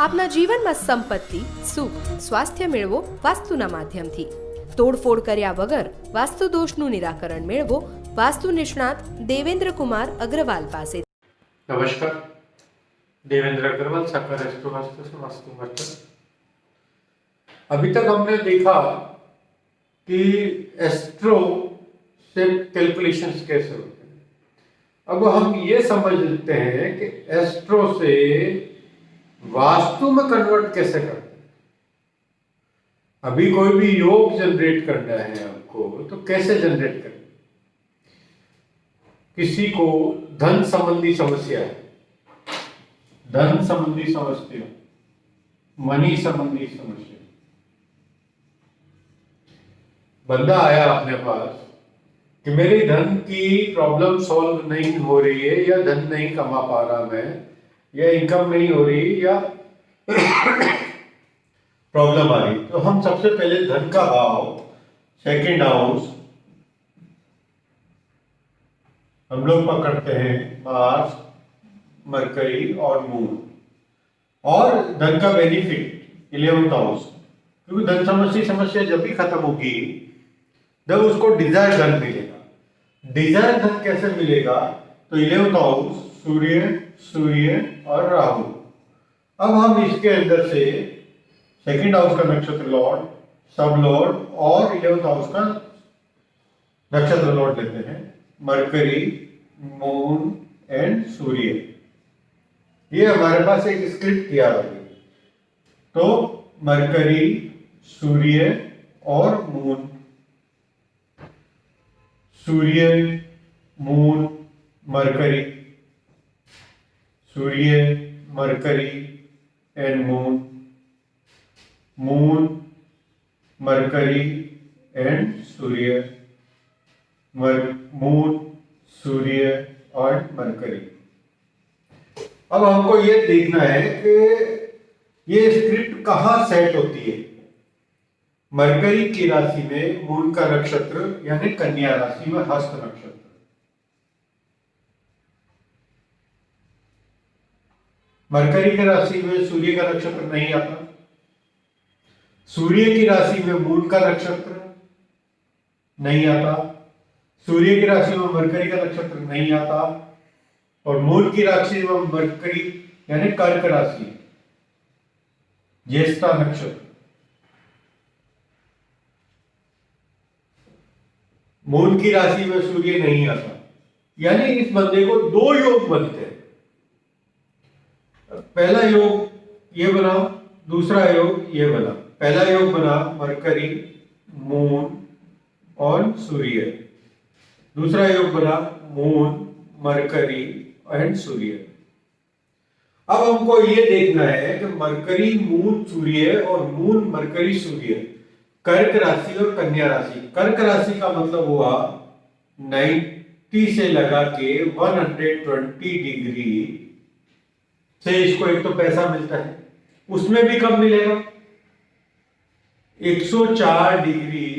આપના જીવનમાં સંપત્તિ, સુખ, સ્વાસ્થ્ય મેળવો વાસ્તુના માધ્યમથી. તોડફોડ કર્યા વગર વાસ્તુ દોષનું નિરાકરણ મેળવો વાસ્તુ નિષ્ણાત દેવેન્દ્ર કુમાર અગ્રવાલ પાસે. नमस्कार, देवेंद्र अग्रवाल, साकार एस्ट्रो वास्तु से वास्तुवर्धन। अभी तक हमने देखा कि एस्ट्रो से कैलकुलेशंस कैसे होते हैं। अब हम ये समझ लेते हैं कि एस्ट्रो से वास्तु में कन्वर्ट कैसे करते हैं। अभी कोई भी योग जनरेट करना है आपको, तो कैसे जनरेट करें। किसी को धन संबंधी समस्या है, धन संबंधी समस्या, मनी संबंधी समस्या, बंदा आया अपने पास कि मेरी धन की प्रॉब्लम सॉल्व नहीं हो रही है, या धन नहीं कमा पा रहा मैं, या इनकम नहीं हो रही, या प्रॉब्लम आ रही। तो हम सबसे पहले धन का भाव, सेकंड हाउस हम लोग पकड़ते हैं, मार्स, मरकरी और मून, और धन का बेनिफिट 11th हाउस, क्योंकि धन समस्या जब भी खत्म होगी जब उसको डिजायर धन मिलेगा। डिजायर धन कैसे मिलेगा, तो 11th हाउस, सूर्य और राहु। अब हम इसके अंदर से सेकंड हाउस का नक्षत्र लॉर्ड, सब लॉर्ड और 11th हाउस का नक्षत्र लॉर्ड लेते हैं, मरकरी, मून एंड सूर्य। ये हमारे पास एक स्क्रिप्ट तैयार हो गई। तो मरकरी, सूर्य और मून, सूर्य, मून, मरकरी, सूर्य, Mercury and moon, moon, Mercury and सूर्य, मून, सूर्य और मरकरी। अब हमको ये देखना है कि ये स्क्रिप्ट कहां सेट होती है। मरकरी की राशि में मून का नक्षत्र यानी कन्या राशि में हस्त नक्षत्र, मरकरी की राशि में सूर्य का नक्षत्र नहीं आता, सूर्य की राशि में मून का नक्षत्र नहीं आता, सूर्य की राशि में मरकरी का नक्षत्र नहीं आता, और मून की राशि में मरकरी यानी कर्क राशि, ज्येष्ठा नक्षत्र, मून की राशि में सूर्य नहीं आता। यानी इस बंदे को दो योग बनते हैं। पहला योग ये बना, दूसरा योग ये बना। पहला योग बना मरकरी, मून और सूर्य, दूसरा योग बना मून, मरकरी एंड सूर्य। अब हमको ये देखना है कि मरकरी, मून, सूर्य और मून, मरकरी, सूर्य कर्क राशि और कन्या राशि। कर्क राशि का मतलब हुआ 90 से लगा के 120 डिग्री से इसको एक तो पैसा मिलता है, उसमें भी कब मिलेगा, 104 डिग्री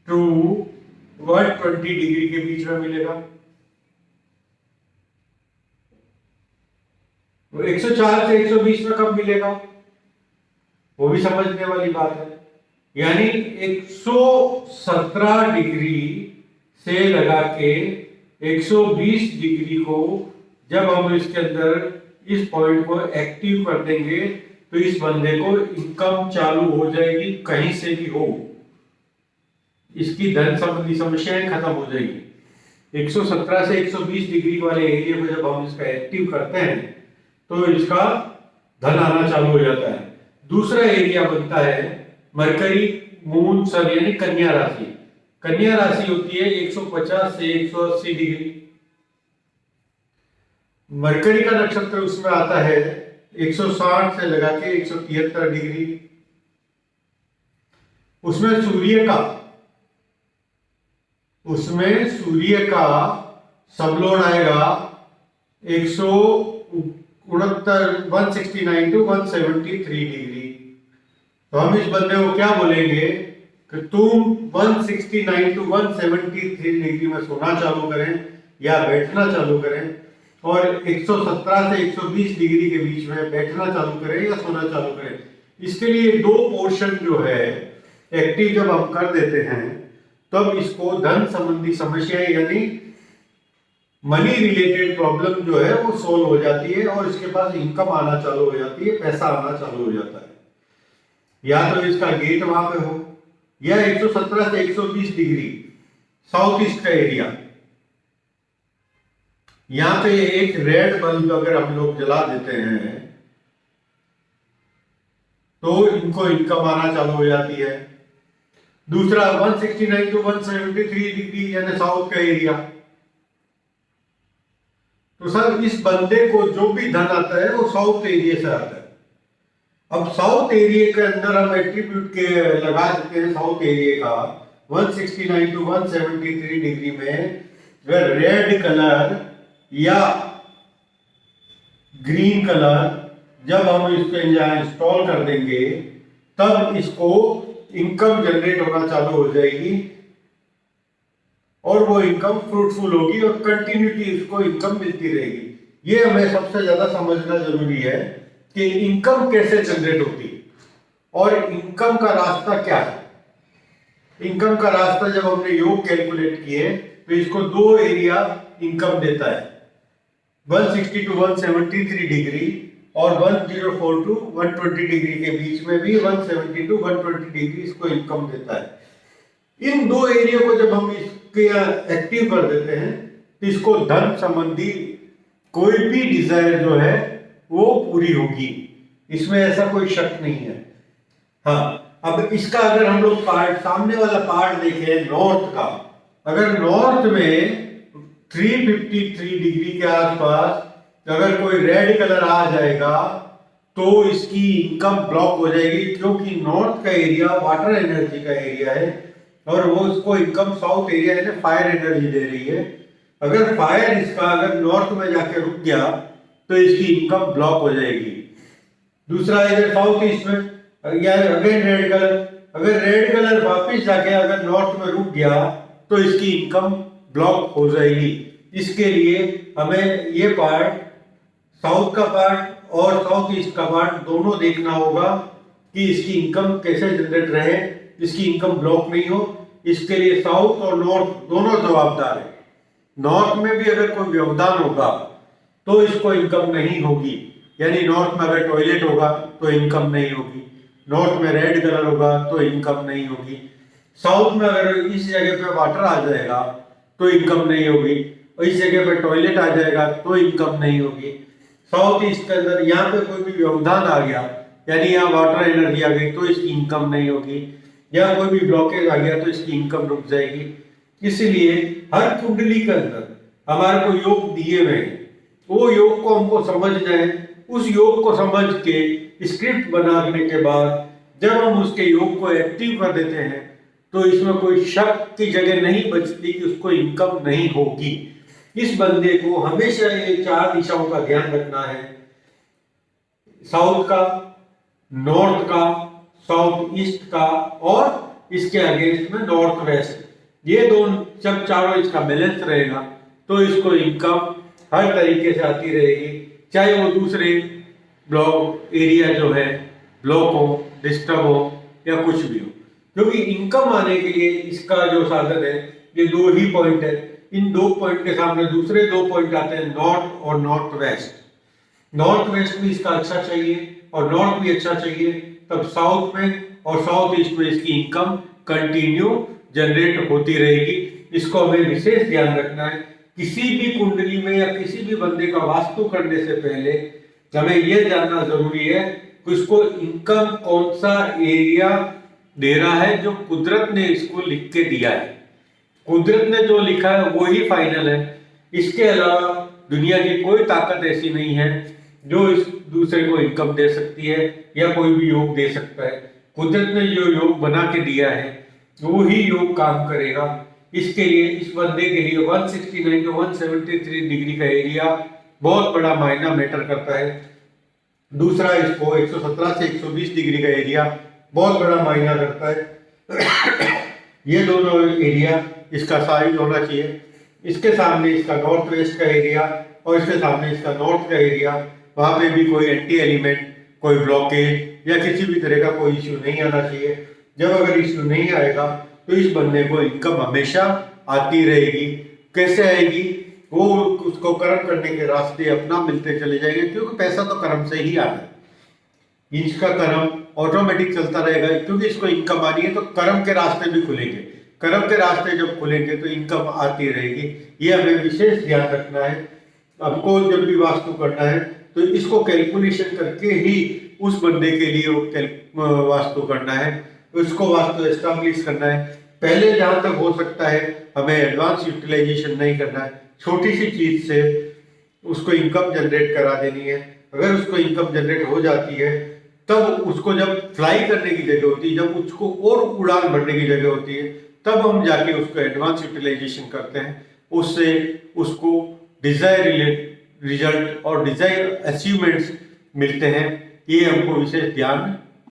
टू 120 डिग्री के बीच में मिलेगा। 104 से 120 में कब मिलेगा, वो भी समझने वाली बात है। यानी 117 डिग्री से लगा के 120 डिग्री को जब हम इसके अंदर इस पॉइंट को एक्टिव कर देंगे तो इस बंदे को इनकम चालू हो जाएगी, कहीं से भी हो। इसकी धन संबंधी समस्याएं खत्म हो जाएगी। 117 से 120 डिग्री वाले एरिया में जब हम इसका एक्टिव करते हैं तो इसका धन आना चालू हो जाता है। दूसरा एरिया बनता है मरकरी, मून, सन यानी कन्या राशि। कन्या राशि होती है 150 से 180 डिग्री। मरकरी का नक्षत्र उसमें आता है 160 से लगा के 173 डिग्री। उसमें सूर्य का सबलोड आएगा 169 टू 173 डिग्री। तो हम इस बंदे को क्या बोलेंगे कि तुम 169 टू 173 डिग्री में सोना चालू करें या बैठना चालू करें, और 117 से 120 डिग्री के बीच में बैठना चालू करें या सोना चालू करें। इसके लिए दो पोर्शन जो है एक्टिव जब हम कर देते हैं तब इसको धन संबंधी समस्याएं यानी मनी रिलेटेड प्रॉब्लम जो है वो सोल्व हो जाती है और इसके पास इनकम आना चालू हो जाती है, पैसा आना चालू हो जाता है। या तो इसका गेट वहां पे हो या 117 से 120 डिग्री साउथ ईस्ट का एरिया। यहां पे एक रेड बल्ब अगर हम लोग जला देते हैं तो इनको इनकम आना चालू हो जाती है। दूसरा 169 टू 173 डिग्री यानी साउथ का एरिया। तो सर इस बंदे को जो भी धन आता है वो साउथ एरिया से आता है। अब साउथ एरिया के अंदर हम एट्रीब्यूट के लगा सकते हैं साउथ एरिया का 169 टू 173 डिग्री में अगर रेड कलर या ग्रीन कलर जब हम इसको यहाँ इंस्टॉल कर देंगे तब इसको इनकम जनरेट होना चालू हो जाएगी और वो इनकम फ्रूटफुल होगी और कंटिन्यूटी इसको इनकम मिलती रहेगी। ये हमें सबसे ज्यादा समझना जरूरी है कि इनकम कैसे जनरेट होती है और इनकम का रास्ता क्या है। इनकम का रास्ता जब हमने योग कैलकुलेट किए तो इसको दो एरिया इनकम देता है 160 टू 173 डिग्री और 104 टू 120 डिग्री के बीच में भी 170 टू 120 डिग्री इसको इनकम देता है। इन दो एरिया को जब हम इसके एक्टिव कर देते हैं तो इसको धन संबंधी कोई भी डिजायर जो है वो पूरी होगी, इसमें ऐसा कोई शक नहीं है। हाँ, अब इसका अगर हम लोग पार्ट सामने वाला पार्ट देखें नॉर्थ का, अगर नॉर्थ में 353 डिग्री के आसपास अगर कोई रेड कलर आ जाएगा तो इसकी इनकम ब्लॉक हो जाएगी क्योंकि नॉर्थ का एरिया वाटर एनर्जी का एरिया है और वो उसको इनकम साउथ एरिया यानी फायर एनर्जी दे रही है। अगर फायर इसका अगर नॉर्थ में जाके रुक गया तो इसकी इनकम ब्लॉक हो जाएगी। दूसरा इधर साउथ ईस्ट में या अगेन रेड कलर, अगर रेड कलर वापस जाके अगर नॉर्थ में रुक गया तो इसकी इनकम ब्लॉक हो जाएगी। इसके लिए हमें ये पार्ट साउथ का पार्ट और साउथ ईस्ट का पार्ट दोनों देखना होगा कि इसकी इनकम कैसे जनरेट रहे, इसकी इनकम ब्लॉक नहीं हो। इसके लिए साउथ और नॉर्थ दोनों जवाबदार है। नॉर्थ में भी अगर कोई व्यवधान होगा तो इसको इनकम नहीं होगी, यानी नॉर्थ में अगर टॉयलेट होगा तो इनकम नहीं होगी, नॉर्थ में रेड कलर होगा तो इनकम नहीं होगी, साउथ में अगर इस जगह पे वाटर आ जाएगा तो इनकम नहीं होगी, इस जगह पे टॉयलेट आ जाएगा तो इनकम नहीं होगी। साउथ ईस्ट के अंदर यहाँ पे कोई भी व्यवधान आ गया यानी यहाँ वाटर एनर्जी आ गई तो इसकी इनकम नहीं होगी, या कोई भी ब्लॉकेज आ गया तो इसकी इनकम रुक जाएगी। इसलिए हर कुंडली के अंदर हमारे को योग दिए हुए हैं, वो योग को हमको समझना है। उस योग को समझ के स्क्रिप्ट बनाने के बाद जब हम उसके योग को एक्टिव कर देते हैं तो इसमें कोई शक की जगह नहीं बचती कि उसको इनकम नहीं होगी। इस बंदे को हमेशा ये चार दिशाओं का ध्यान रखना है, साउथ का, नॉर्थ का, साउथ ईस्ट का और इसके अगेंस्ट में नॉर्थ वेस्ट। ये दोनों जब चारों इसका बैलेंस रहेगा तो इसको इनकम हर तरीके से आती रहेगी, चाहे वो दूसरे ब्लॉक एरिया जो है ब्लॉक हो, डिस्टर्ब हो या कुछ भी हो। क्योंकि इनकम आने के लिए इसका जो साधन है ये दो ही पॉइंट है। इन दो पॉइंट के सामने दूसरे दो पॉइंट आते हैं नॉर्थ और नॉर्थ वेस्ट। नॉर्थ वेस्ट में इसका अच्छा चाहिए और नॉर्थ भी अच्छा चाहिए, तब साउथ में और साउथ ईस्ट में इसकी इनकम कंटिन्यू जनरेट होती रहेगी। इसको हमें विशेष ध्यान रखना है। किसी भी कुंडली में या किसी भी बंदे का वास्तु करने से पहले हमें यह जानना जरूरी है कि उसको इनकम कौन सा एरिया दे रहा है जो कुदरत ने इसको लिख के दिया है। कुदरत ने जो लिखा है वो ही फाइनल है। इसके अलावा दुनिया की कोई ताकत ऐसी नहीं है जो इस दूसरे को इनकम दे सकती है या कोई भी योग दे सकता है। कुदरत ने जो योग बना के दिया है वो ही योग काम करेगा। इसके लिए इस बंदे के लिए 169 to 173 डिग्री का एरिया बहुत बड़ा मायना मैटर करता है। दूसरा इसको 117 से 120 डिग्री का एरिया बहुत बड़ा मायना करता है। ये दोनों एरिया इसका साइज होना चाहिए इसके सामने इसका नॉर्थ वेस्ट का एरिया और इसके सामने इसका नॉर्थ का एरिया, वहां पे भी कोई एंटी एलिमेंट, कोई ब्लॉकेज या किसी भी तरह का कोई इश्यू नहीं आना चाहिए। जब अगर इश्यू नहीं आएगा तो इस बंदे को इनकम हमेशा आती रहेगी। कैसे आएगी? वो उसको कर्म करने के रास्ते अपना मिलते चले जाएंगे, क्योंकि पैसा तो कर्म से ही आता है। इसका कर्म ऑटोमेटिक चलता रहेगा, क्योंकि इसको इनकम आनी है तो कर्म के रास्ते भी खुलेंगे। कर्म के रास्ते जब खुलेंगे तो इनकम आती रहेगी। ये हमें विशेष ध्यान रखना है। हमको जब भी वास्तु करना है तो इसको कैलकुलेशन करके ही उस बंदे के लिए वो वास्तु करना है, उसको वास्तु एस्टैब्लिश करना है। पहले जहां तक हो सकता है हमें एडवांस यूटिलाइजेशन नहीं करना है। छोटी सी चीज से उसको इनकम जनरेट करा देनी है। अगर उसको इनकम जनरेट हो जाती है तब उसको जब फ्लाई करने की जगह होती है, जब उसको और उड़ान भरने की जगह होती है, तब हम जाके उसको एडवांस यूटिलाइजेशन करते हैं। उससे उसको डिजायर रिजल्ट और डिजायर अचीवमेंट्स मिलते हैं। ये हमको विशेष ध्यान